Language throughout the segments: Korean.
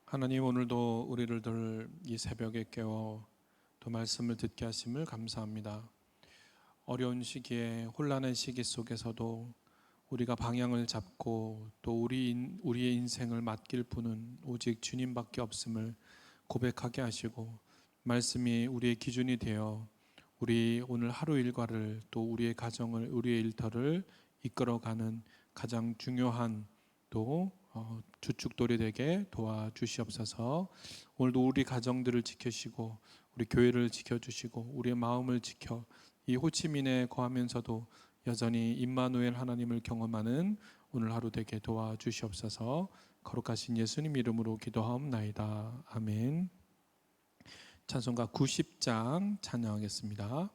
하나님, 오늘도 우리를 이 새벽에 깨워 또 말씀을 듣게 하심을 감사합니다. 어려운 시기에 혼란의 시기 속에서도 우리가 방향을 잡고 또 우리의 인생을 맡길 분은 오직 주님밖에 없음을 고백하게 하시고, 말씀이 우리의 기준이 되어 우리 오늘 하루 일과를 또 우리의 가정을, 우리의 일터를 이끌어가는 가장 중요한 또 주축돌이 되게 도와주시옵소서. 오늘도 우리 가정들을 지키시고 우리 교회를 지켜주시고 우리의 마음을 지켜 이 호치민에 거하면서도 여전히 임마누엘 하나님을 경험하는 오늘 하루 되게 도와주시옵소서. 거룩하신 예수님 이름으로 기도하옵나이다. 아멘. 찬송가 90장 찬양하겠습니다.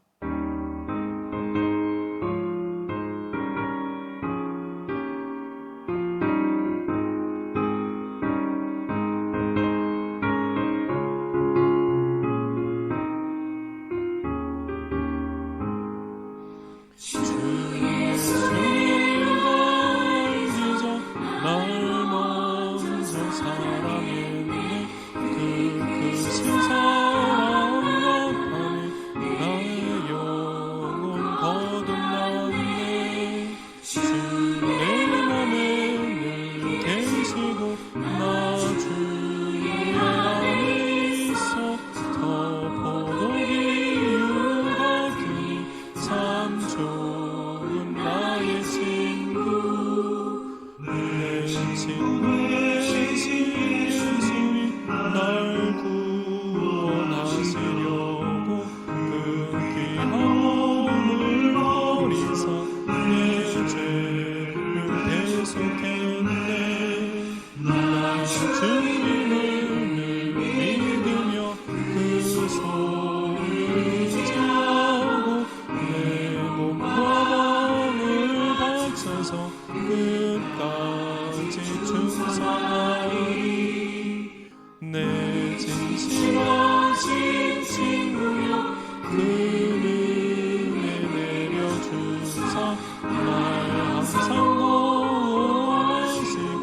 내 진실하신 친구여 그 은혜 내려주사 날 항상 보호하시고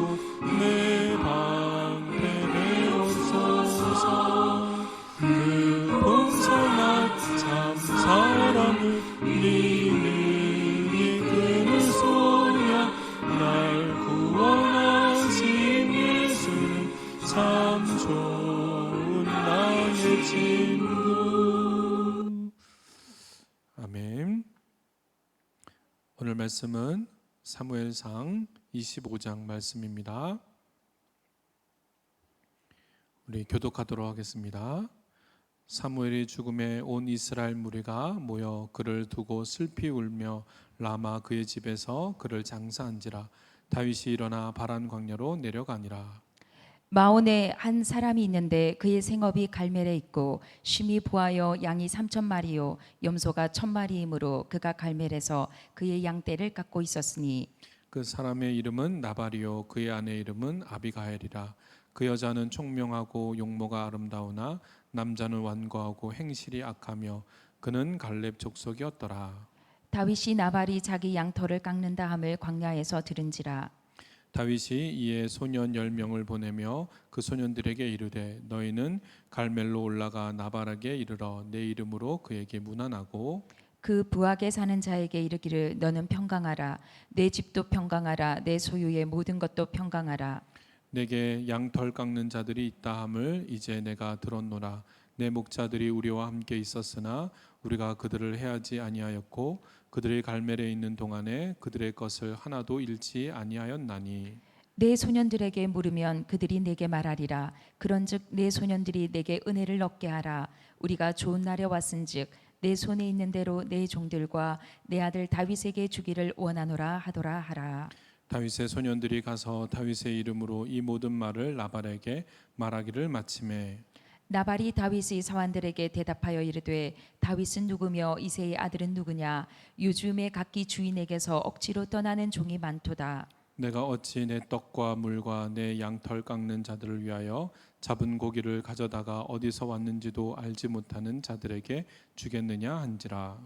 내 방패 되옵소서. 그 풍성한 참 사랑을 믿는 이끄는 소년 날 구원하신 예수는 참 좋은 나의 친구. 아멘. 오늘 말씀은 사무엘상 25장 말씀입니다. 우리 교독하도록 하겠습니다. 사무엘이 죽음에 온 이스라엘 무리가 모여 그를 두고 슬피 울며 라마 그의 집에서 그를 장사한지라. 다윗이 일어나 바란 광야로 내려가니라. 마온에 한 사람이 있는데 그의 생업이 갈멜에 있고 심히 부하여 양이 3,000마리요 염소가 1,000마리이므로 그가 갈멜에서 그의 양떼를 깎고 있었으니 그 사람의 이름은 나발이요 그의 아내 이름은 아비가엘이라. 그 여자는 총명하고 용모가 아름다우나 남자는 완고하고 행실이 악하며 그는 갈렙 족속이었더라. 다윗이 나발이 자기 양털을 깎는다 함을 광야에서 들은지라. 다윗이 이에 소년 10명을 보내며 그 소년들에게 이르되 너희는 갈멜로 올라가 나발에게 이르러 내 이름으로 그에게 문안하고 그 부하게 사는 자에게 이르기를 너는 평강하라. 내 집도 평강하라. 내 소유의 모든 것도 평강하라. 내게 양털 깎는 자들이 있다 함을 이제 내가 들었노라. 내 목자들이 우리와 함께 있었으나 우리가 그들을 해하지 아니하였고 그들이 갈멜에 있는 동안에 그들의 것을 하나도 잃지 아니하였나니. 내 소년들에게 물으면 그들이 내게 말하리라. 그런즉 내 소년들이 내게 은혜를 얻게 하라. 우리가 좋은 날에 왔은즉 내 손에 있는 대로 내 종들과 내 아들 다윗에게 주기를 원하노라 하더라 하라. 다윗의 소년들이 가서 다윗의 이름으로 이 모든 말을 나발에게 말하기를 마치매 나발이 다윗의 사환들에게 대답하여 이르되 다윗은 누구며 이새의 아들은 누구냐. 요즘에 각기 주인에게서 억지로 떠나는 종이 많도다. 내가 어찌 내 떡과 물과 내 양털 깎는 자들을 위하여 잡은 고기를 가져다가 어디서 왔는지도 알지 못하는 자들에게 주겠느냐 한지라.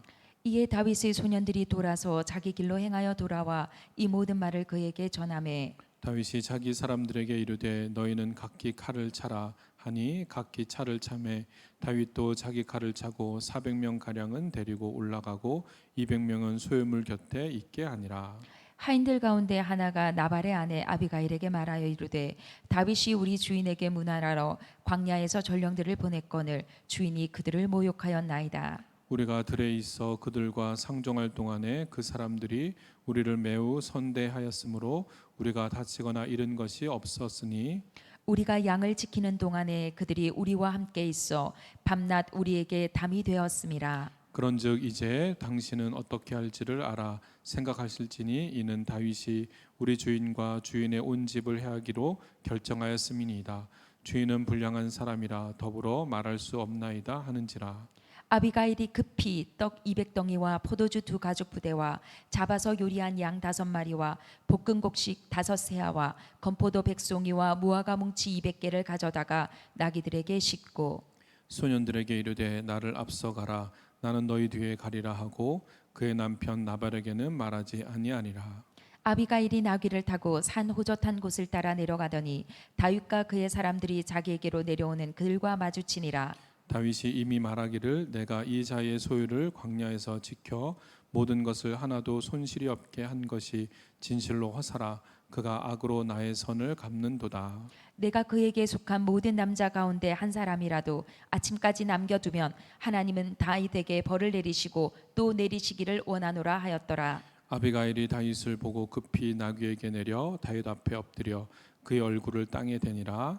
이에 다윗의 소년들이 돌아서 자기 길로 행하여 돌아와 이 모든 말을 그에게 전하매 다윗이 자기 사람들에게 이르되 너희는 각기 칼을 차라 하니 각기 차를 차매 다윗도 자기 칼을 차고 400명 가량은 데리고 올라가고 200명은 소유물 곁에 있게 하니라. 하인들 가운데 하나가 나발의 아내 아비가일에게 말하여 이르되 다윗이 우리 주인에게 문하라러 광야에서 전령들을 보냈거늘 주인이 그들을 모욕하였나이다. 우리가 들에 있어 그들과 상종할 동안에 그 사람들이 우리를 매우 선대하였으므로 우리가 다치거나 잃은 것이 없었으니 우리가 양을 지키는 동안에 그들이 우리와 함께 있어 밤낮 우리에게 담이 되었음이라. 그런즉 이제 당신은 어떻게 할지를 알아 생각하실지니 이는 다윗이 우리 주인과 주인의 온 집을 해하기로 결정하였음이니이다. 주인은 불량한 사람이라 더불어 말할 수 없나이다 하는지라. 아비가일이 급히 떡 200덩이와 포도주 2가죽 부대와 잡아서 요리한 양 5마리와 볶은 곡식 5세아와 건포도 100송이와 무화과 뭉치 200개를 가져다가 나귀들에게 싣고 소년들에게 이르되 나를 앞서가라 나는 너희 뒤에 가리라 하고 그의 남편 나발에게는 말하지 아니하니라. 아비가일이 나귀를 타고 산 호젓한 곳을 따라 내려가더니 다윗과 그의 사람들이 자기에게로 내려오는 그들과 마주치니라. 다윗이 이미 말하기를 내가 이 자의 소유를 광야에서 지켜 모든 것을 하나도 손실이 없게 한 것이 진실로 허사라. 그가 악으로 나의 선을 갚는도다. 내가 그에게 속한 모든 남자 가운데 한 사람이라도 아침까지 남겨두면 하나님은 다윗에게 벌을 내리시고 또 내리시기를 원하노라 하였더라. 아비가일이 다윗을 보고 급히 나귀에게 내려 다윗 앞에 엎드려 그의 얼굴을 땅에 대니라.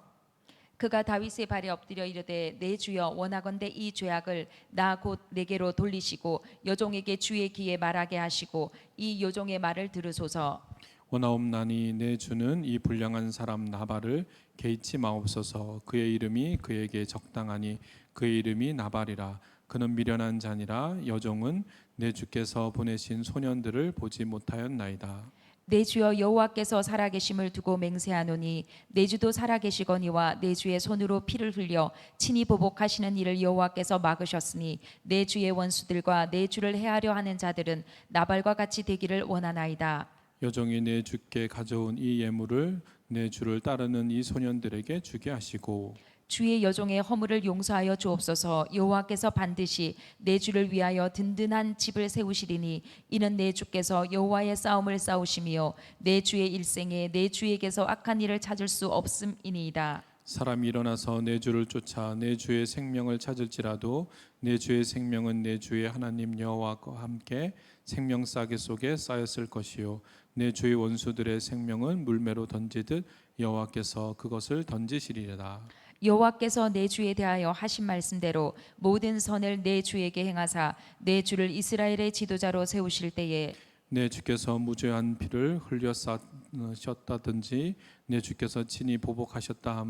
그가 다윗의 발에 엎드려 이르되 내 주여 원하건대 이 죄악을 나 곧 내게로 돌리시고 여종에게 주의 귀에 말하게 하시고 이 여종의 말을 들으소서. 원하옵나니 내 주는 이 불량한 사람 나발을 개의치 마옵소서. 그의 이름이 그에게 적당하니 그의 이름이 나발이라. 그는 미련한 자니라. 여종은 내 주께서 보내신 소년들을 보지 못하였나이다. 내 주여 여호와께서 살아계심을 두고 맹세하노니 내 주도 살아계시거니와 내 주의 손으로 피를 흘려 친히 보복하시는 일을 여호와께서 막으셨으니 내 주의 원수들과 내 주를 해하려 하는 자들은 나발과 같이 되기를 원하나이다. 여종이 내 주께 가져온 이 예물을 내 주를 따르는 이 소년들에게 주게 하시고 주의 여종의 허물을 용서하여 주옵소서. 여호와께서 반드시 내 주를 위하여 든든한 집을 세우시리니 이는 내 주께서 여호와의 싸움을 싸우시며 내 주의 일생에 내 주에게서 악한 일을 찾을 수 없음이니이다. 사람이 일어나서 내 주를 쫓아 내 주의 생명을 찾을지라도 내 주의 생명은 내 주의 하나님 여호와와 함께 생명싸개 속에 쌓였을 것이요 내 주의 원수들의 생명은 물매로 던지듯 여호와께서 그것을 던지시리라. 여호와께서 내 주에 대하여 하신 말씀대로 모든 선을 내 주에게 행하사 내 주를 이스라엘의 지도자로 세우실 때에 내 주께서 무죄한 피를 흘렸다든지 내 주께서 친히 보복하셨다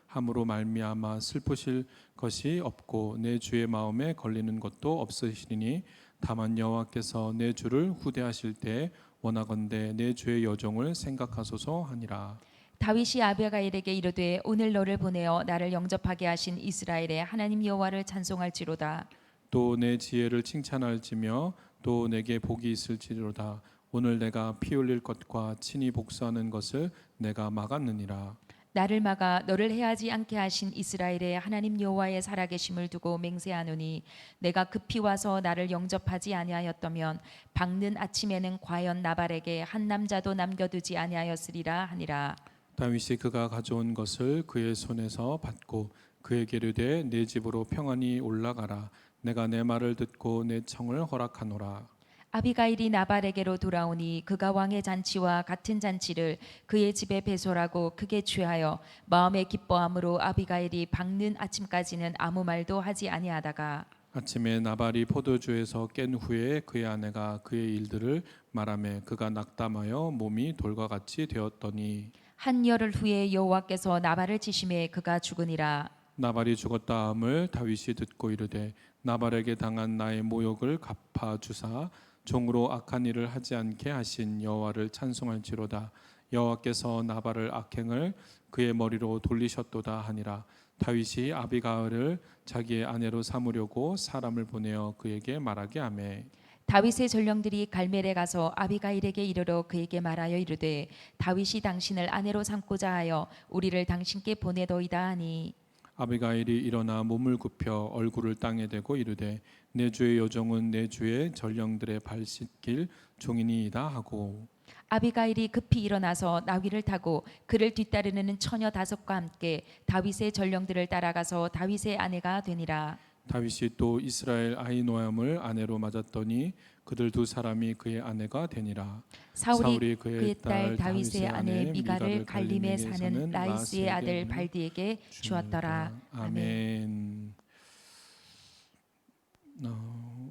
함으로 말미암아 슬프실 것이 없고 내 주의 마음에 걸리는 것도 없으시리니 다만 여호와께서 내 주를 후대하실 때 원하건대 내 주의 여종을 생각하소서 하니라. 다윗이 아비가일에게 이르되 오늘 너를 보내어 나를 영접하게 하신 이스라엘의 하나님 여호와를 찬송할지로다. 또 내 지혜를 칭찬할지며 또 내게 복이 있을지로다. 오늘 내가 피 흘릴 것과 친히 복수하는 것을 내가 막았느니라. 나를 막아 너를 해하지 않게 하신 이스라엘의 하나님 여호와의 살아계심을 두고 맹세하노니 내가 급히 와서 나를 영접하지 아니하였다면 밝는 아침에는 과연 나발에게 한 남자도 남겨두지 아니하였으리라 하니라. 다윗이 그가 가져온 것을 그의 손에서 받고 그에게 이르되 내 집으로 평안히 올라가라. 내가 내 말을 듣고 내 청을 허락하노라. 아비가일이 나발에게로 돌아오니 그가 왕의 잔치와 같은 잔치를 그의 집에 배설하고 크게 취하여 마음에 기뻐함으로 아비가일이 밝는 아침까지는 아무 말도 하지 아니하다가 아침에 나발이 포도주에서 깬 후에 그의 아내가 그의 일들을 말하매 그가 낙담하여 몸이 돌과 같이 되었더니 한 열흘 후에 여호와께서 나발을 치심에 그가 죽으니라. 나발이 죽었다 함을 다윗이 듣고 이르되 나발에게 당한 나의 모욕을 갚아 주사 종으로 악한 일을 하지 않게 하신 여호와를 찬송할지로다. 여호와께서 나발을 악행을 그의 머리로 돌리셨도다 하니라. 다윗이 아비가일을 자기의 아내로 삼으려고 사람을 보내어 그에게 말하게 하매 다윗의 전령들이 갈멜에 가서 아비가일에게 이르러 그에게 말하여 이르되 다윗이 당신을 아내로 삼고자 하여 우리를 당신께 보내더이다 하니 아비가일이 일어나 몸을 굽혀 얼굴을 땅에 대고 이르되 내 주의 여종은 내 주의 전령들의 발 씻길 종이니이다 하고 아비가일이 급히 일어나서 나귀를 타고 그를 뒤따르는 처녀 다섯과 함께 다윗의 전령들을 따라가서 다윗의 아내가 되니라. 다윗이 또 이스라엘 아히노암을 아내로 맞았더니 그들 두 사람이 그의 아내가 되니라. 사울이 그의 딸 다윗의 아내 미갈을 갈림에 사는 라이스의 아들 발디에게 주었더라. 아멘.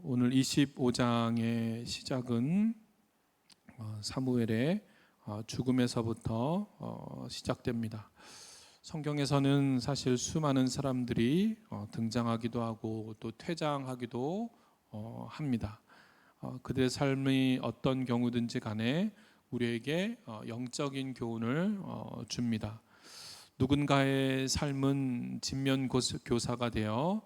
오늘 25장의 시작은 사무엘의 죽음에서부터 시작됩니다. 성경에서는 사실 수많은 사람들이 등장하기도 하고 또 퇴장하기도 합니다. 그들의 삶이 어떤 경우든지 간에 우리에게 영적인 교훈을 줍니다. 누군가의 삶은 진면교사가 되어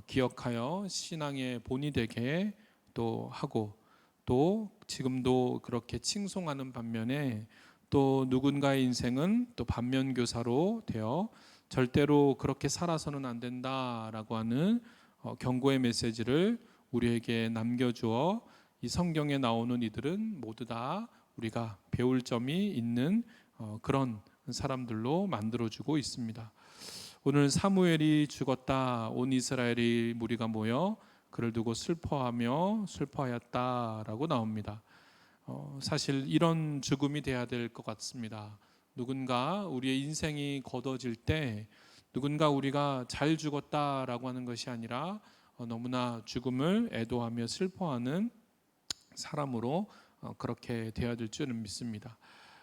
기억하여 신앙의 본이 되게 또 하고 또 지금도 그렇게 칭송하는 반면에 또 누군가의 인생은 또 반면교사로 되어 절대로 그렇게 살아서는 안 된다라고 하는 경고의 메시지를 우리에게 남겨주어 이 성경에 나오는 이들은 모두 다 우리가 배울 점이 있는 그런 사람들로 만들어주고 있습니다. 오늘 사무엘이 죽었다. 온 이스라엘이 무리가 모여 그를 두고 슬퍼하였다라고 나옵니다. 사실 이런 죽음이 돼야 될 것 같습니다. 누군가 우리의 인생이 거둬질 때 누군가 우리가 잘 죽었다라고 하는 것이 아니라 너무나 죽음을 애도하며 슬퍼하는 사람으로 그렇게 돼야 될 줄은 믿습니다.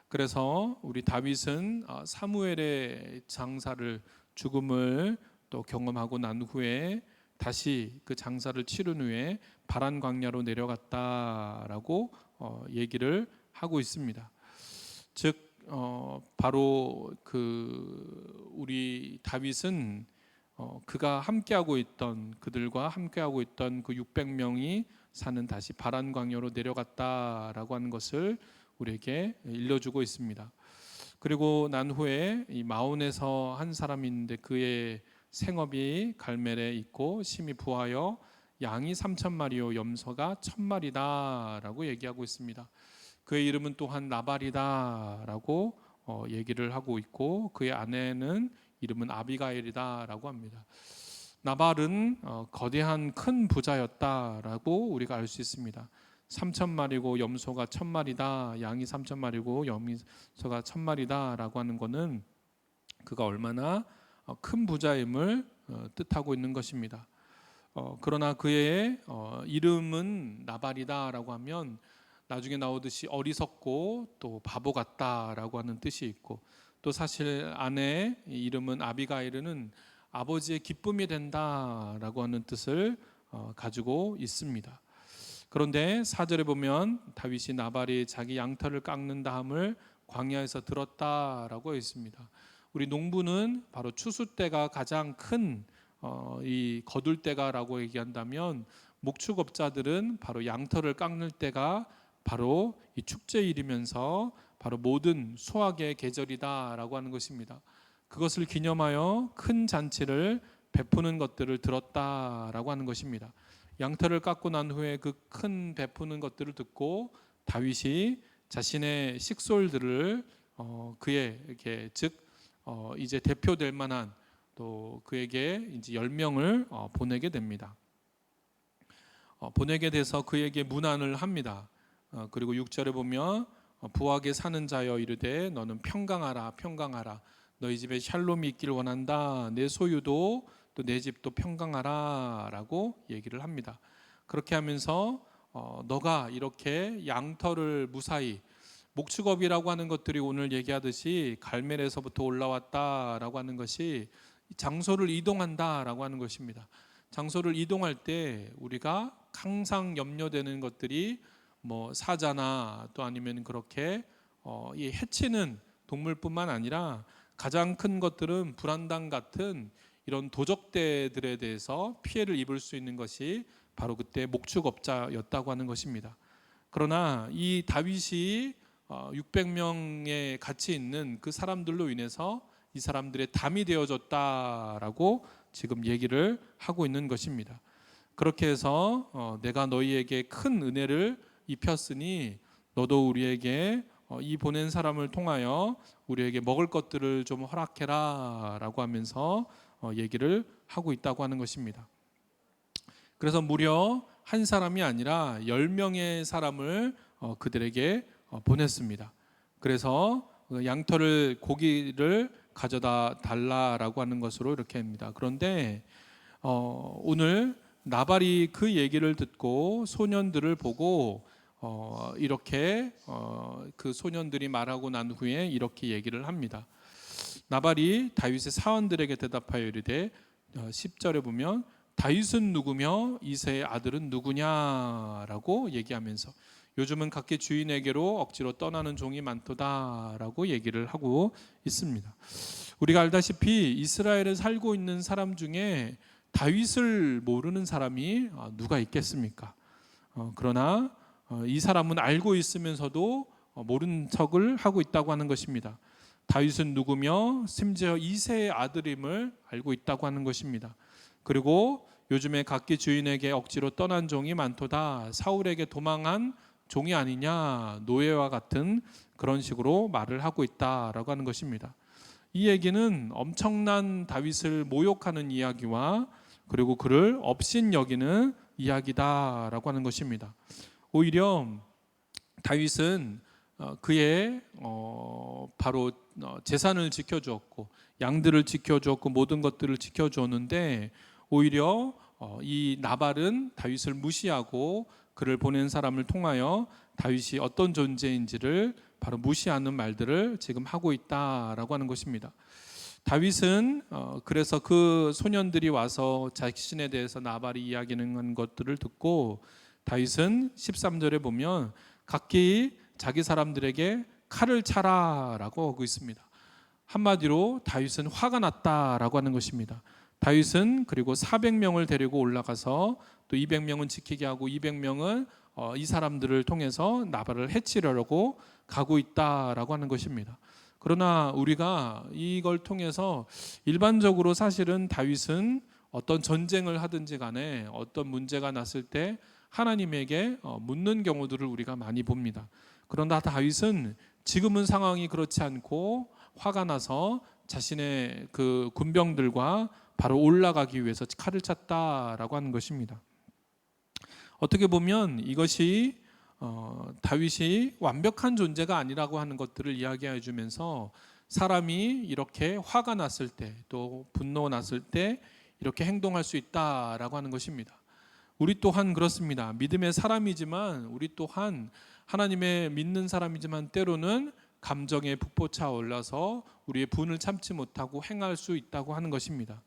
그래서 우리 다윗은 사무엘의 장사를 죽음을 또 경험하고 난 후에 다시 그 장사를 치른 후에 바란 광야로 내려갔다라고 얘기를 하고 있습니다. 즉 바로 그 우리 다윗은 그가 함께하고 있던 그들과 함께하고 있던 그 600명이 사는 다시 바란 광야로 내려갔다라고 하는 것을 우리에게 일러주고 있습니다. 그리고 난 후에 이 마온에서 한 사람이 있는데 그의 생업이 갈멜에 있고 심히 부하여 양이 3,000마리요 염소가 1,000마리다라고 얘기하고 있습니다. 그의 이름은 또한 나발이다라고 얘기를 하고 있고 그의 아내는 이름은 아비가일이다라고 합니다. 나발은 거대한 큰 부자였다라고 우리가 알 수 있습니다. 3,000마리고 염소가 1,000마리다, 양이 3,000마리고 염소가 1,000마리다라고 하는 것은 그가 얼마나 큰 부자임을 뜻하고 있는 것입니다. 그러나 그의 이름은 나발이다라고 하면 나중에 나오듯이 어리석고 또 바보 같다라고 하는 뜻이 있고 또 사실 아내의 이름은 아비가일은 아버지의 기쁨이 된다라고 하는 뜻을 가지고 있습니다. 그런데 4절에 보면 다윗이 나발이 자기 양털을 깎는 다음을 광야에서 들었다라고 있습니다. 우리 농부는 바로 추수 때가 가장 큰 이 거둘 때가라고 얘기한다면 목축업자들은 바로 양털을 깎는 때가 바로 이 축제일이면서 바로 모든 수확의 계절이다라고 하는 것입니다. 그것을 기념하여 큰 잔치를 베푸는 것들을 들었다라고 하는 것입니다. 양털을 깎고 난 후에 그 큰 베푸는 것들을 듣고 다윗이 자신의 식솔들을 그에게 즉 이제 대표될 만한 또 그에게 이제 10명을 보내게 됩니다. 보내게 돼서 그에게 문안을 합니다. 그리고 6절에 보면 부하게 사는 자여 이르되 너는 평강하라 평강하라 너희 집에 샬롬이 있길 원한다 내 소유도 또 내 집도 평강하라 라고 얘기를 합니다. 그렇게 하면서 너가 이렇게 양털을 무사히 목축업이라고 하는 것들이 오늘 얘기하듯이 갈멜에서부터 올라왔다라고 하는 것이 장소를 이동한다라고 하는 것입니다. 장소를 이동할 때 우리가 항상 염려되는 것들이 뭐 사자나 또 아니면 그렇게 이 해치는 동물뿐만 아니라 가장 큰 것들은 불안당 같은 이런 도적대들에 대해서 피해를 입을 수 있는 것이 바로 그때 목축업자였다고 하는 것입니다. 그러나 이 다윗이 600명에 같이 있는 그 사람들로 인해서 이 사람들의 담이 되어졌다라고 지금 얘기를 하고 있는 것입니다. 그렇게 해서 내가 너희에게 큰 은혜를 입혔으니 너도 우리에게 이 보낸 사람을 통하여 우리에게 먹을 것들을 좀 허락해라 라고 하면서 얘기를 하고 있다고 하는 것입니다. 그래서 무려 한 사람이 아니라 10명의 사람을 그들에게 보냈습니다. 그래서 양털을 고기를 가져다 달라라고 하는 것으로 이렇게 합니다. 그런데 오늘 나발이 그 얘기를 듣고 소년들을 보고 이렇게 그 소년들이 말하고 난 후에 이렇게 얘기를 합니다. 나발이 다윗의 사원들에게 대답하여 이르되 10절에 보면 다윗은 누구며 이새의 아들은 누구냐라고 얘기하면서 요즘은 각기 주인에게로 억지로 떠나는 종이 많도다라고 얘기를 하고 있습니다. 우리가 알다시피 이스라엘에 살고 있는 사람 중에 다윗을 모르는 사람이 누가 있겠습니까? 그러나 이 사람은 알고 있으면서도 모른 척을 하고 있다고 하는 것입니다. 다윗은 누구며 심지어 이새의 아들임을 알고 있다고 하는 것입니다. 그리고 요즘에 각기 주인에게 억지로 떠난 종이 많도다, 사울에게 도망한 종이 아니냐, 노예와 같은 그런 식으로 말을 하고 있다라고 하는 것입니다. 이 얘기는 엄청난 다윗을 모욕하는 이야기와 그리고 그를 업신여기는 이야기다라고 하는 것입니다. 오히려 다윗은 그의 바로 재산을 지켜주었고 양들을 지켜주었고 모든 것들을 지켜주었는데 오히려 이 나발은 다윗을 무시하고 그를 보낸 사람을 통하여 다윗이 어떤 존재인지를 바로 무시하는 말들을 지금 하고 있다라고 하는 것입니다. 다윗은 그래서 그 소년들이 와서 자신에 대해서 나발이 이야기하는 것들을 듣고 다윗은 13절에 보면 각기 자기 사람들에게 칼을 차라라고 하고 있습니다. 한마디로 다윗은 화가 났다라고 하는 것입니다. 다윗은 그리고 400명을 데리고 올라가서 또 200명은 지키게 하고 200명은 이 사람들을 통해서 나발을 해치려고 가고 있다라고 하는 것입니다. 그러나 우리가 이걸 통해서 일반적으로 사실은 다윗은 어떤 전쟁을 하든지 간에 어떤 문제가 났을 때 하나님에게 묻는 경우들을 우리가 많이 봅니다. 그러나 다윗은 지금은 상황이 그렇지 않고 화가 나서 자신의 그 군병들과 바로 올라가기 위해서 칼을 찼다라고 하는 것입니다. 어떻게 보면 이것이 다윗이 완벽한 존재가 아니라고 하는 것들을 이야기해 주면서 사람이 이렇게 화가 났을 때 또 분노가 났을 때 이렇게 행동할 수 있다라고 하는 것입니다. 우리 또한 그렇습니다. 믿음의 사람이지만 우리 또한 하나님의 믿는 사람이지만 때로는 감정에 북받쳐 올라서 우리의 분을 참지 못하고 행할 수 있다고 하는 것입니다.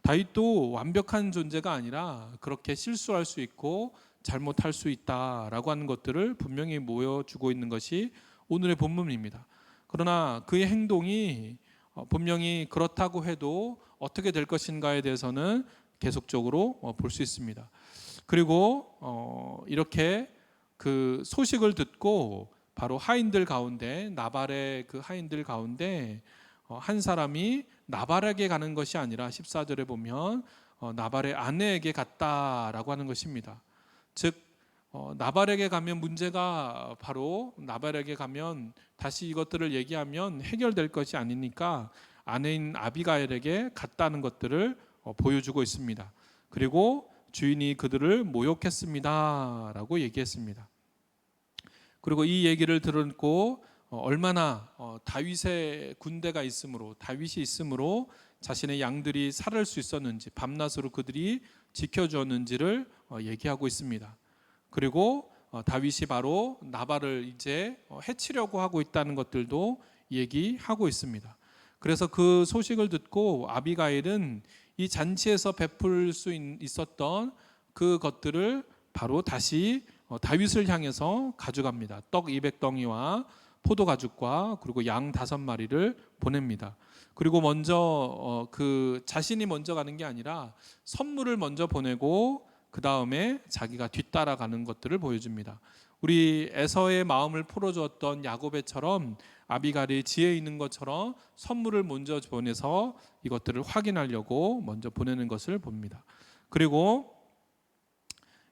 다윗도 완벽한 존재가 아니라 그렇게 실수할 수 있고 잘못할 수 있다라고 하는 것들을 분명히 보여주고 있는 것이 오늘의 본문입니다. 그러나 그의 행동이 분명히 그렇다고 해도 어떻게 될 것인가에 대해서는 계속적으로 볼 수 있습니다. 그리고 이렇게 그 소식을 듣고 바로 하인들 가운데 나발의 그 하인들 가운데 한 사람이 나발에게 가는 것이 아니라 14절에 보면 나발의 아내에게 갔다라고 하는 것입니다. 즉 나발에게 가면 문제가 바로 나발에게 가면 다시 이것들을 얘기하면 해결될 것이 아니니까 아내인 아비가일에게 갔다는 것들을 보여주고 있습니다. 그리고 주인이 그들을 모욕했습니다 라고 얘기했습니다. 그리고 이 얘기를 듣고 얼마나 다윗의 군대가 있으므로 다윗이 있으므로 자신의 양들이 살을 수 있었는지 밤낮으로 그들이 지켜주었는지를 얘기하고 있습니다. 그리고 다윗이 바로 나발을 이제 해치려고 하고 있다는 것들도 얘기하고 있습니다. 그래서 그 소식을 듣고 아비가일은 이 잔치에서 베풀 수 있었던 그 것들을 바로 다시 다윗을 향해서 가져갑니다. 떡 200덩이와 포도 가죽과 그리고 양 5마리를 보냅니다. 그리고 먼저 그 자신이 먼저 가는 게 아니라 선물을 먼저 보내고 그 다음에 자기가 뒤따라가는 것들을 보여줍니다. 우리 에서의 마음을 풀어주었던 야곱애처럼 아비갈이 지혜 있는 것처럼 선물을 먼저 보내서 이것들을 확인하려고 먼저 보내는 것을 봅니다. 그리고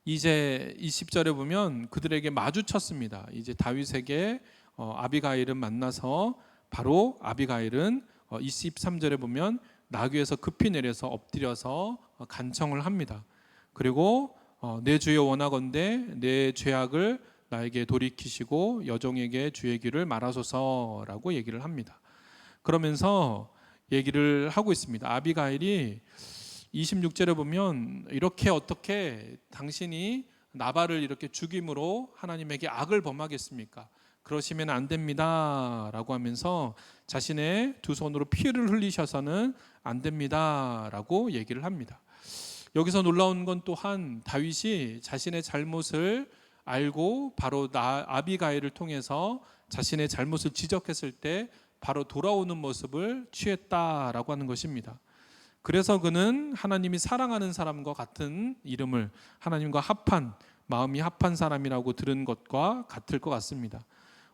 이제 20절에 보면 그들에게 마주쳤습니다. 이제 다윗에게 아비가일은 만나서 바로 아비가일은 23절에 보면 나귀에서 급히 내려서 엎드려서 간청을 합니다. 그리고 내 주여 원하건대 내 죄악을 나에게 돌이키시고 여종에게 주의 길을 말하소서라고 얘기를 합니다. 그러면서 얘기를 하고 있습니다. 아비가일이 26절에 보면 이렇게 어떻게 당신이 나발을 이렇게 죽임으로 하나님에게 악을 범하겠습니까? 그러시면 안 됩니다 라고 하면서 자신의 두 손으로 피를 흘리셔서는 안 됩니다 라고 얘기를 합니다. 여기서 놀라운 건 또한 다윗이 자신의 잘못을 알고 바로 아비가일을 통해서 자신의 잘못을 지적했을 때 바로 돌아오는 모습을 취했다라고 하는 것입니다. 그래서 그는 하나님이 사랑하는 사람과 같은 이름을, 하나님과 합한, 마음이 합한 사람이라고 들은 것과 같을 것 같습니다.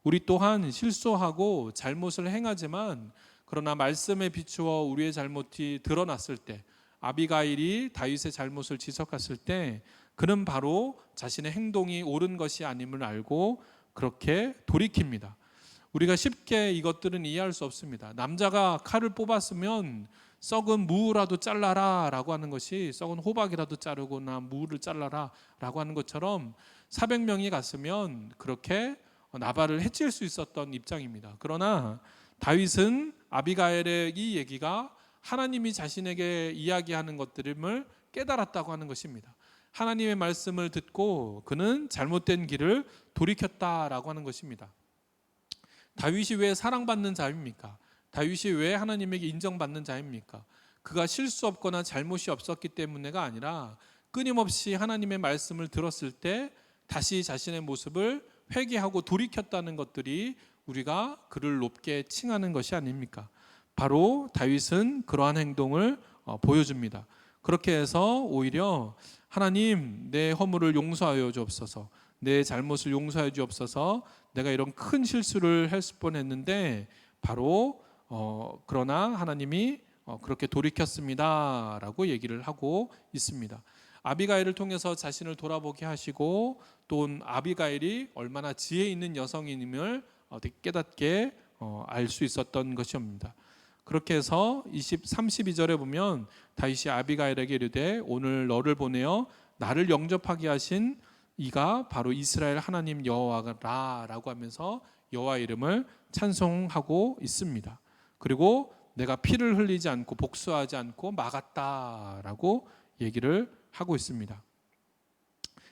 우리 또한 실수하고 잘못을 행하지만 그러나 말씀에 비추어 우리의 잘못이 드러났을 때, 아비가일이 다윗의 잘못을 지적했을 때 그는 바로 자신의 행동이 옳은 것이 아님을 알고 그렇게 돌이킵니다. 우리가 쉽게 이것들은 이해할 수 없습니다. 남자가 칼을 뽑았으면 썩은 무라도 잘라라 라고 하는 것이, 썩은 호박이라도 자르거나 무를 잘라라 라고 하는 것처럼 400명이 갔으면 그렇게 나발을 해칠 수 있었던 입장입니다. 그러나 다윗은 아비가일의 이 얘기가 하나님이 자신에게 이야기하는 것들임을 깨달았다고 하는 것입니다. 하나님의 말씀을 듣고 그는 잘못된 길을 돌이켰다라고 하는 것입니다. 다윗이 왜 사랑받는 자입니까? 다윗이 왜 하나님에게 인정받는 자입니까? 그가 실수 없거나 잘못이 없었기 때문에가 아니라 끊임없이 하나님의 말씀을 들었을 때 다시 자신의 모습을 회개하고 돌이켰다는 것들이 우리가 그를 높게 칭하는 것이 아닙니까? 바로 다윗은 그러한 행동을 보여줍니다. 그렇게 해서 오히려 하나님 내 허물을 용서하여 주옵소서, 내 잘못을 용서하여 주옵소서, 내가 이런 큰 실수를 했을 뻔했는데 바로 그러나 하나님이 그렇게 돌이켰습니다 라고 얘기를 하고 있습니다. 아비가일을 통해서 자신을 돌아보게 하시고 또 아비가일이 얼마나 지혜 있는 여성임을 깨닫게 알 수 있었던 것입니다. 그렇게 해서 32절에 보면 다윗이 아비가일에게 이르되 오늘 너를 보내어 나를 영접하게 하신 이가 바로 이스라엘 하나님 여호와라 라고 하면서 여호와 이름을 찬송하고 있습니다. 그리고 내가 피를 흘리지 않고 복수하지 않고 막았다라고 얘기를 하고 있습니다.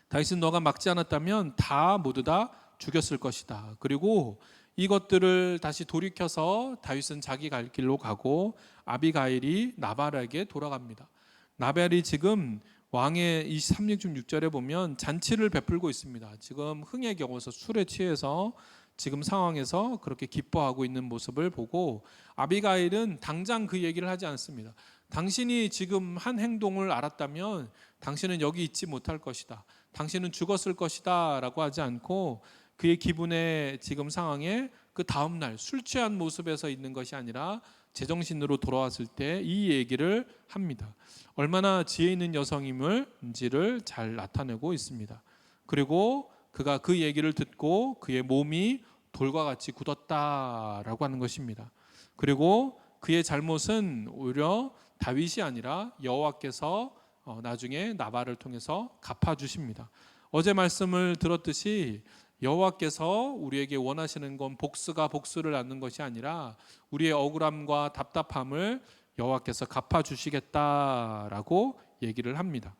다윗은 너가 막지 않았다면 다 모두 다 죽였을 것이다. 그리고 이것들을 다시 돌이켜서 다윗은 자기 갈 길로 가고 아비가일이 나발에게 돌아갑니다. 나발이 지금 왕의 23장 6절에 보면 잔치를 베풀고 있습니다. 지금 흥에 겨워서 술에 취해서 지금 상황에서 그렇게 기뻐하고 있는 모습을 보고 아비가일은 당장 그 얘기를 하지 않습니다. 당신이 지금 한 행동을 알았다면 당신은 여기 있지 못할 것이다, 당신은 죽었을 것이다 라고 하지 않고 그의 기분에 지금 상황에 그 다음날 술 취한 모습에서 있는 것이 아니라 제정신으로 돌아왔을 때 이 얘기를 합니다. 얼마나 지혜 있는 여성임을지를 잘 나타내고 있습니다. 그리고 그가 그 얘기를 듣고 그의 몸이 돌과 같이 굳었다라고 하는 것입니다. 그리고 그의 잘못은 오히려 다윗이 아니라 여호와께서 나중에 나발을 통해서 갚아주십니다. 어제 말씀을 들었듯이 여호와께서 우리에게 원하시는 건 복수가 복수를 낳는 것이 아니라 우리의 억울함과 답답함을 여호와께서 갚아주시겠다라고 얘기를 합니다.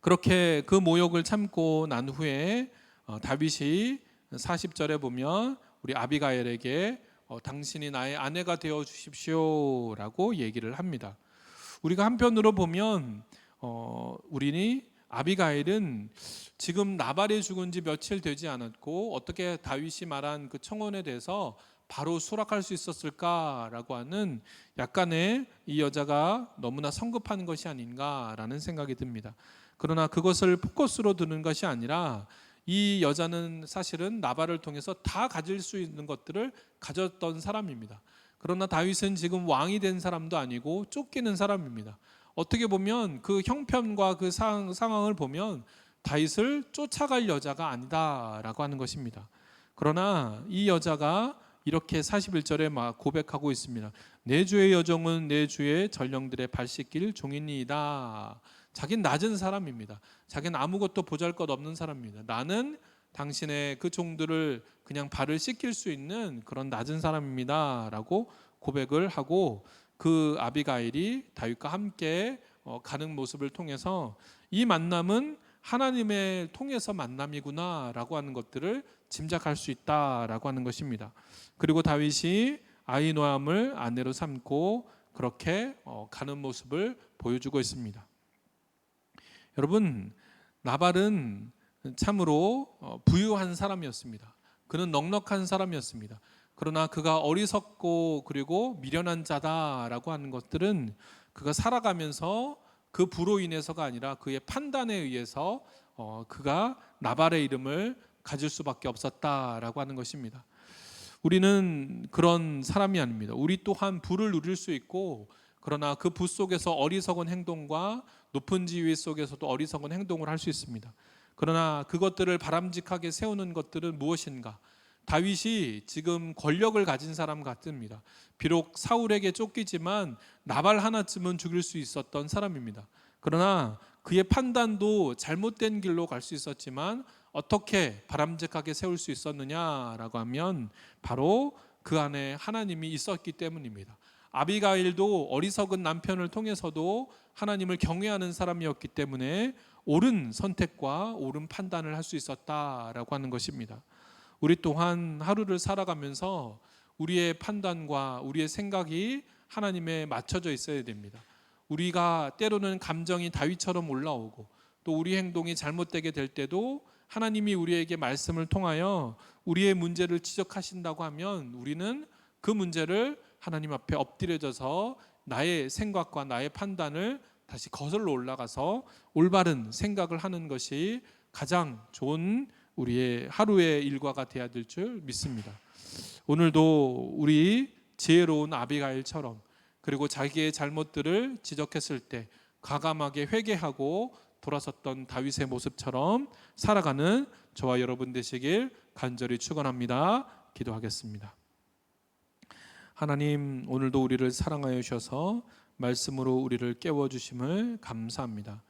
그렇게 그 모욕을 참고 난 후에 다윗이 40절에 보면 우리 아비가일에게 당신이 나의 아내가 되어 주십시오라고 얘기를 합니다. 우리가 한편으로 보면 우리는 아비가일은 지금 나발이 죽은 지 며칠 되지 않았고 어떻게 다윗이 말한 그 청혼에 대해서 바로 수락할 수 있었을까라고 하는 약간의 이 여자가 너무나 성급한 것이 아닌가라는 생각이 듭니다. 그러나 그것을 포커스로 두는 것이 아니라 이 여자는 사실은 나발을 통해서 다 가질 수 있는 것들을 가졌던 사람입니다. 그러나 다윗은 지금 왕이 된 사람도 아니고 쫓기는 사람입니다. 어떻게 보면 그 형편과 그 상황을 보면 다윗을 쫓아갈 여자가 아니다라고 하는 것입니다. 그러나 이 여자가 이렇게 41절에 막 고백하고 있습니다. 내 주의 여종은 내 주의 전령들의 발 씻길 종이니이다. 자기는 낮은 사람입니다. 자기는 아무것도 보잘것없는 사람입니다. 나는 당신의 그 종들을 그냥 발을 씻길 수 있는 그런 낮은 사람입니다 라고 고백을 하고, 그 아비가일이 다윗과 함께 가는 모습을 통해서 이 만남은 하나님을 통해서 만남이구나 라고 하는 것들을 짐작할 수 있다라고 하는 것입니다. 그리고 다윗이 아히노암을 아내로 삼고 그렇게 가는 모습을 보여주고 있습니다. 여러분, 나발은 참으로 부유한 사람이었습니다. 그는 넉넉한 사람이었습니다. 그러나 그가 어리석고 그리고 미련한 자다라고 하는 것들은 그가 살아가면서 그 부로 인해서가 아니라 그의 판단에 의해서 그가 나발의 이름을 가질 수밖에 없었다라고 하는 것입니다. 우리는 그런 사람이 아닙니다. 우리 또한 부를 누릴 수 있고, 그러나 그 부 속에서 어리석은 행동과 높은 지위 속에서도 어리석은 행동을 할 수 있습니다. 그러나 그것들을 바람직하게 세우는 것들은 무엇인가? 다윗이 지금 권력을 가진 사람 같습니다. 비록 사울에게 쫓기지만 나발 하나쯤은 죽일 수 있었던 사람입니다. 그러나 그의 판단도 잘못된 길로 갈 수 있었지만 어떻게 바람직하게 세울 수 있었느냐라고 하면 바로 그 안에 하나님이 있었기 때문입니다. 아비가일도 어리석은 남편을 통해서도 하나님을 경외하는 사람이었기 때문에 옳은 선택과 옳은 판단을 할 수 있었다라고 하는 것입니다. 우리 또한 하루를 살아가면서 우리의 판단과 우리의 생각이 하나님에 맞춰져 있어야 됩니다. 우리가 때로는 감정이 다윗처럼 올라오고 또 우리 행동이 잘못되게 될 때도 하나님이 우리에게 말씀을 통하여 우리의 문제를 지적하신다고 하면 우리는 그 문제를 하나님 앞에 엎드려져서 나의 생각과 나의 판단을 다시 거슬러 올라가서 올바른 생각을 하는 것이 가장 좋은 우리의 하루의 일과가 되어야 될 줄 믿습니다. 오늘도 우리 지혜로운 아비가일처럼 그리고 자기의 잘못들을 지적했을 때 과감하게 회개하고 돌아섰던 다윗의 모습처럼 살아가는 저와 여러분 되시길 간절히 축원합니다. 기도하겠습니다. 하나님, 오늘도 우리를 사랑하여 주셔서 말씀으로 우리를 깨워주심을 감사합니다.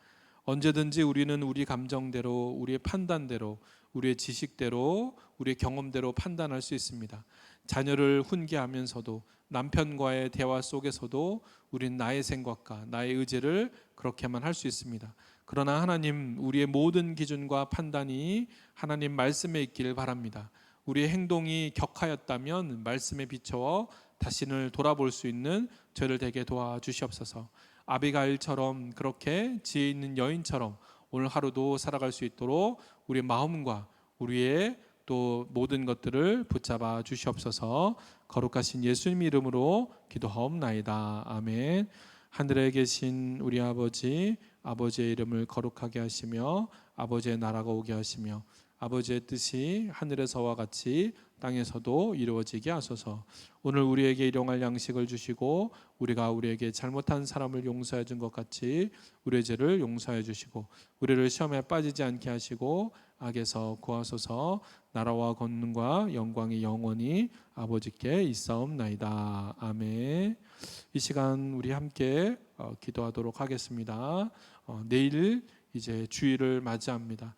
언제든지 우리는 우리 감정대로, 우리의 판단대로, 우리의 지식대로, 우리의 경험대로 판단할 수 있습니다. 자녀를 훈계하면서도 남편과의 대화 속에서도 우리는 나의 생각과 나의 의지를 그렇게만 할 수 있습니다. 그러나 하나님, 우리의 모든 기준과 판단이 하나님 말씀에 있기를 바랍니다. 우리의 행동이 격하였다면 말씀에 비추어 자신을 돌아볼 수 있는 저를 되게 도와주시옵소서. 아비가일처럼 그렇게 지혜 있는 여인처럼 오늘 하루도 살아갈 수 있도록 우리의 마음과 우리의 또 모든 것들을 붙잡아 주시옵소서. 거룩하신 예수님 이름으로 기도하옵나이다. 아멘. 하늘에 계신 우리 아버지, 아버지의 이름을 거룩하게 하시며 아버지의 나라가 오게 하시며 아버지의 뜻이 하늘에서와 같이 땅에서도 이루어지게 하소서. 오늘 우리에게 일용할 양식을 주시고 우리가 우리에게 잘못한 사람을 용서해 준 것 같이 우리의 죄를 용서해 주시고 우리를 시험에 빠지지 않게 하시고 악에서 구하소서. 나라와 권능과 영광이 영원히 아버지께 있사옵나이다. 아멘. 이 시간 우리 함께 기도하도록 하겠습니다. 내일 이제 주일을 맞이합니다.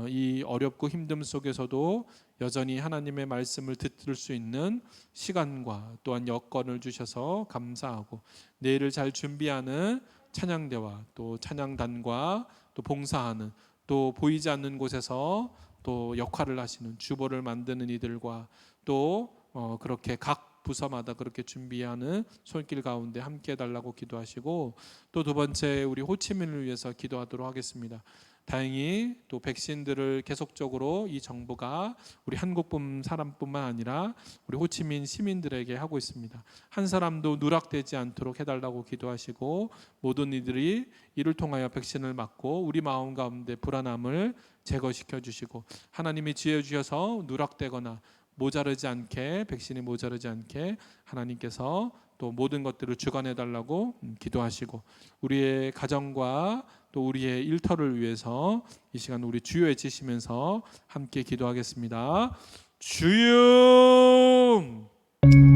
이 어렵고 힘듦 속에서도 여전히 하나님의 말씀을 듣을 수 있는 시간과 또한 여건을 주셔서 감사하고 내일을 잘 준비하는 찬양대와 또 찬양단과 또 봉사하는 또 보이지 않는 곳에서 또 역할을 하시는 주보를 만드는 이들과 또 그렇게 각 부서마다 그렇게 준비하는 손길 가운데 함께 해달라고 기도하시고 또 두 번째 우리 호치민을 위해서 기도하도록 하겠습니다. 다행히 또 백신들을 계속적으로 이 정부가 우리 한국 사람뿐만 아니라 우리 호치민 시민들에게 하고 있습니다. 한 사람도 누락되지 않도록 해달라고 기도하시고 모든 이들이 이를 통하여 백신을 맞고 우리 마음 가운데 불안함을 제거시켜 주시고 하나님이 지혜 주셔서 누락되거나 모자르지 않게 백신이 모자르지 않게 하나님께서 또 모든 것들을 주관해 달라고 기도하시고 우리의 가정과 또 우리의 일터를 위해서 이 시간 우리 주여 외치시면서 함께 기도하겠습니다. 주여.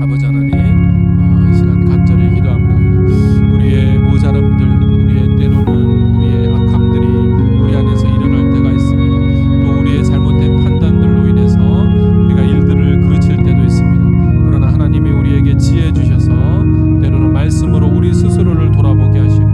아버지 하나님, 이 시간 간절히 기도합니다. 우리의 모자람들, 우리의 때로는 우리의 악함들이 우리 안에서 일어날 때가 있습니다. 또 우리의 잘못된 판단들로 인해서 우리가 일들을 그르칠 때도 있습니다. 그러나 하나님이 우리에게 지혜 주셔서 때로는 말씀으로 우리 스스로를 돌아보게 하시고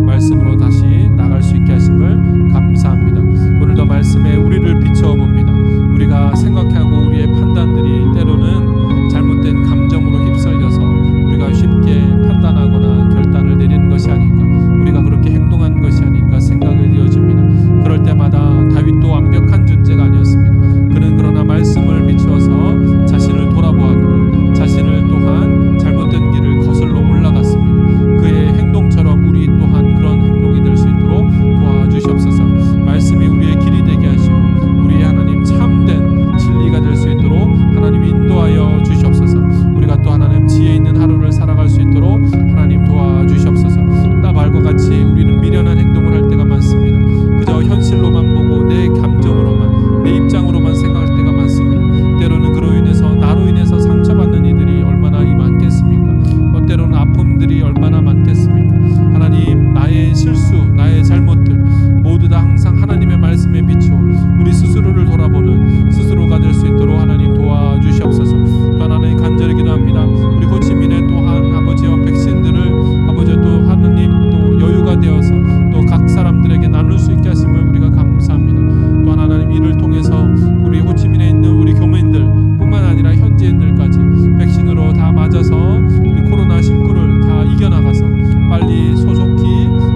말씀으로 다시 나갈 수 있게 하심을 감사합니다. 오늘도 말씀에 우리를 비추어 봅니다. 우리가 생각하고 우리의 판단들이 때로는 잘못된 감정으로 휩쓸려서 우리가 쉽게 판단하거나 결단을 내리는 것이 아닌가, 우리가 그렇게 행동한 것이 아닌가 생각을 이어집니다. 그럴 때마다 다윗도 완벽한 존재가 아니었습니다. 그는 그러나 말씀을 비추어서 자신을 돌아보았고 자신을 또한 잘못된 길을 거슬러 올라갔습니다. 그의 행동처럼 우리 또한 그런 행동이 될 수 있도록 도와주시옵소서. 말씀이 우리의 길이 되게 하시고 우리의 하나님 참된 진리가 될 수 있도록 하나님 인도하여 주시옵소서. 우리가 또 하나님 지혜 있는 하루를 살아갈 수 있도록 하나님 도와주시옵소서. 나발과 같이 우리는 미련한 행동을 할 때가 많습니다. 그저 현실로만 보고 내 감정으로만 내 입장으로만 생각할 때가 많습니다. 때로는 그로 인해서 나로 인해서 상처받는 이들이 얼마나 많겠습니까? 때로는 아픔들이 얼마나 많겠습니까? 하나님, 나의 실수, 나의 잘못들 모두 다 항상 하나님의 말씀에 비추어 우리 스스로를 돌아보는 스스로가 될 수 있도록 하나님 도와주시옵소서. 또 하나님 간절히 기도합니다. 우리 호치민의 또한 아버지와 백신들을 아버지 또 하나님 또 여유가 되어서 또 각 사람들에게 나눌 수 있게 하심을 우리가 감사합니다. 또한 하나님 이를 통해서 우리 호치민에 있는 우리 교민들 뿐만 아니라 현지인들까지 백신으로 다 맞아서 우리 코로나19를 다 이겨나가서 빨리 소속히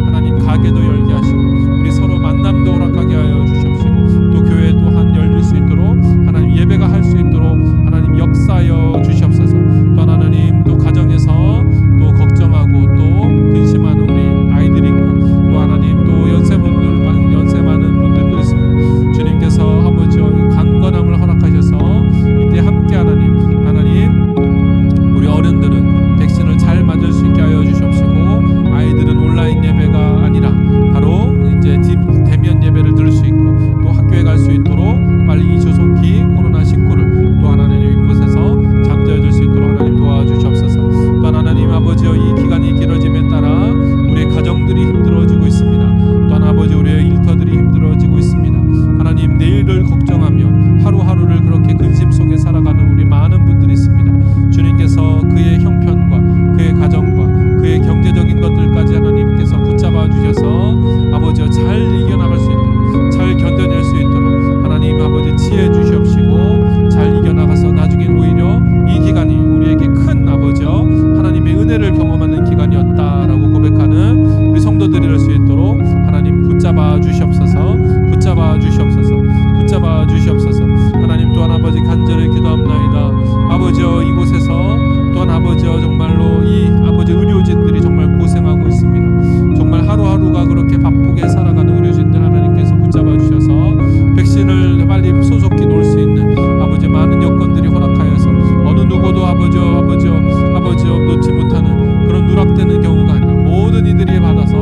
하나님 가게도 열게 하시고 우리 서로 만남도 허락하게 하여 주시옵시고 또 교회 또한 열릴 수 있도록 하나님 예배가 할 수 있도록 하나님 역사하여 주시옵소서. 또 하나님 또 가정에서 또 걱정하고 또 근심하는 우리 아이들이 있고 또 하나님 또 연세 많은 분들도 있습니다. 주님께서 아버지와 강건함을 허락하셔서 이때 함께 하나님 우리 어른들은 백신을 잘 맞을 수 있게 하여 주시옵시고 아이들은 온라인 예배가 아니라 바로 이제 대면 예배를 들을 수 있고 또 학교에 갈 수 있도록 빨리 조속히 코로나19를 또 하나님 이곳에서 잠재워 줄 수 있도록 하나님 도와주시옵소서. 또 하나님 아버지여 이 기간이 길어짐에 따라 우리의 가정들이 힘들어지고 있습니다. 또한 아버지 우리의 일터들이 힘들어지고 있습니다. 하나님 내일을 걱정하며 하루하루를 그렇게 근심 속에 살아가는 우리 많은 분들이 있습니다. 주님께서 그의 형편과 그의 가정과 그의 경제적인 것들까지 하나님께서 붙잡아 주셔서 아버지여 잘 이겨나갈 수 있도록 잘 견뎌낼 수 있도록 하나님 아버지 지혜 주시옵시고 잘 이겨나가서 나중엔 오히려 이 기간이 우리에게 큰 아버지여 하나님의 은혜를 경험하는 기간이었다라고 고백하는 우리 성도들이 될 수 있도록 하나님 붙잡아 주시옵소서. 붙잡아 주시옵소서. 붙잡아 주시옵소서. 하나님 또한 아버지 간절히 기도합나이다. 아버지여 이곳에서 또한 아버지여 정말로 이 아버지 의료진들이 정말 고생하고 있습니다. 정말 하루하루가 그렇게 바쁘게 살아가는 의료진들 하나님께서 붙잡아 주셔서 백신을 빨리 소속히 놓을 수 있는 아버지 많은 여건들이 허락하여서 어느 누구도 아버지여 놓지 못하는 그런 누락되는 경우가 아니라 모든 이들이 받아서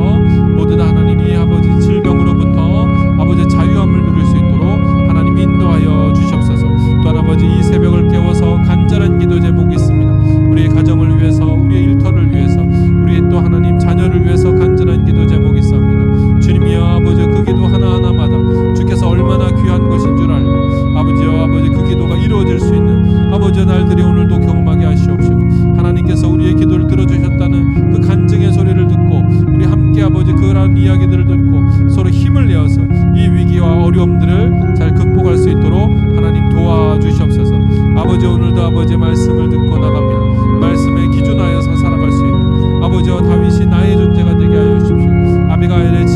모두 다 하나님이 아버지 질병으로부터 아버지 자유함을 누릴 수 있도록 하나님 인도하여 주시옵소서. 또한 아버지 이 새벽을 깨워서 간절한 기도 제목이 있습니다. 우리의 가정을 위해서 우리의 일터를 위해서 우리의 또 하나님 자녀를 위해서 간절한 기도 제목이 있습니다. 주님이여 아버지 그 기도 하나하나마다 주께서 얼마나 귀한 것인 줄 알고 아버지여 아버지 그 기도가 이루어질 수 있는 아버지의 날들이 오늘도 경험하게 하시옵시고 하나님께서 우리의 기도를 들어주셨다는 그 간증의 소리를 듣고 우리 함께 아버지 그런 이야기들을 듣고 서로 힘을 내어서 이 위기와 어려움들을 잘 극복할 수 있도록 하나님 도와주시옵소서. 아버지 오늘도 아버지의 말씀을 듣고 나갑니다. 말씀에 기준하여서 살아갈 수 있는 아버지와 다윗이 나의 존재가 되게 하여 주십시오. 아비가일의